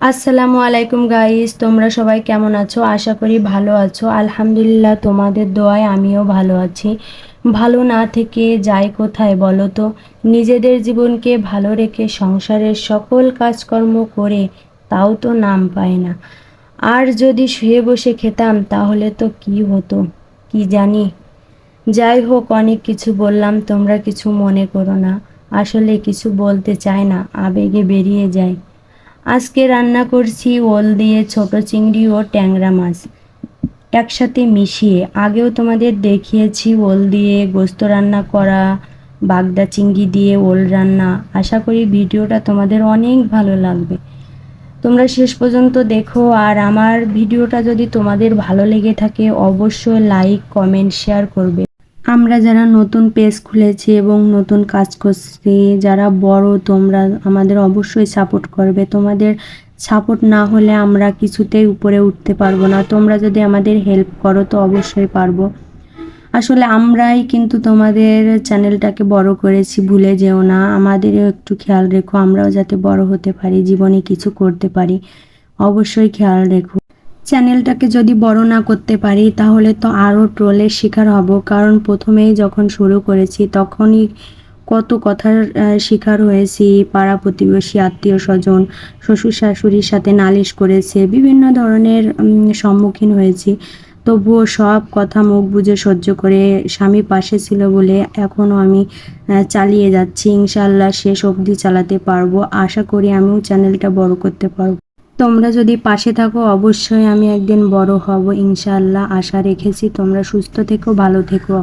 আসসালামু আলাইকুম গাইস, তোমরা সবাই কেমন আছো? আশা করি ভালো আছো। আলহামদুলিল্লাহ, তোমাদের দোয়ায় আমিও ভালো আছি। ভালো না থেকে যাই কোথায় বলো তো? নিজেদের জীবনকে ভালো রেখে সংসারের সকল কাজকর্ম করে তাও তো নাম পায় না। আর যদি শুয়ে বসে খেতাম তাহলে তো কি হতো কি জানি। যাই হোক, অনেক কিছু বললাম, তোমরা কিছু মনে করো না। আসলে কিছু বলতে চাই না, আবেগে বেরিয়ে যায়। আজকে রান্না করছি ওল দিয়ে ছোট চিংড়ি ও ট্যাংরা মাছ একসাথে মিশিয়ে। আগেও তোমাদের দেখিয়েছি ওল দিয়ে গোস্ত রান্না করা, বাগদা চিংড়ি দিয়ে ওল রান্না। আশা করি ভিডিওটা তোমাদের অনেক ভালো লাগবে। তোমরা শেষ পর্যন্ত দেখো। আর আমার ভিডিওটা যদি তোমাদের ভালো লেগে থাকে অবশ্যই লাইক কমেন্ট শেয়ার করবে। আমরা যারা নতুন পেজ খুলেছি এবং নতুন কাজ করছি, যারা বড়, তোমরা আমাদের অবশ্যই সাপোর্ট করবে। তোমাদের সাপোর্ট না হলে আমরা কিছুতেই উপরে উঠতে পারবো না। তোমরা যদি আমাদের হেল্প করো তো অবশ্যই পারবো। আসলে আমরাই কিন্তু তোমাদের চ্যানেলটাকে বড় করেছি, ভুলে যেও না। আমাদেরও একটু খেয়াল রেখো, আমরাও যাতে বড় হতে পারি, জীবনে কিছু করতে পারি। অবশ্যই খেয়াল রেখো। চ্যানেলটাকে যদি বড় না করতে পারি তাহলে তো আরও ট্রোলের শিকার হব। কারণ প্রথমেই যখন শুরু করেছি তখনই কত কথার শিকার হয়েছি। পাড়া প্রতিবেশী, আত্মীয় স্বজন, শ্বশুর শাশুড়ির সাথে নালিশ করেছে, বিভিন্ন ধরনের সম্মুখীন হয়েছি। তবুও সব কথা মুখ বুজে সহ্য করে স্বামী পাশে ছিল বলে এখনও আমি চালিয়ে যাচ্ছি। ইনশাল্লাহ শেষ অবধি চালাতে পারবো। আশা করি আমিও চ্যানেলটা বড় করতে পারবো। তোমরা যদি পাশে থাকো অবশ্যই আমি একদিন বড় হব ইনশাআল্লাহ, আশা রেখেছি। তোমরা সুস্থ থেকো, ভালো থেকো।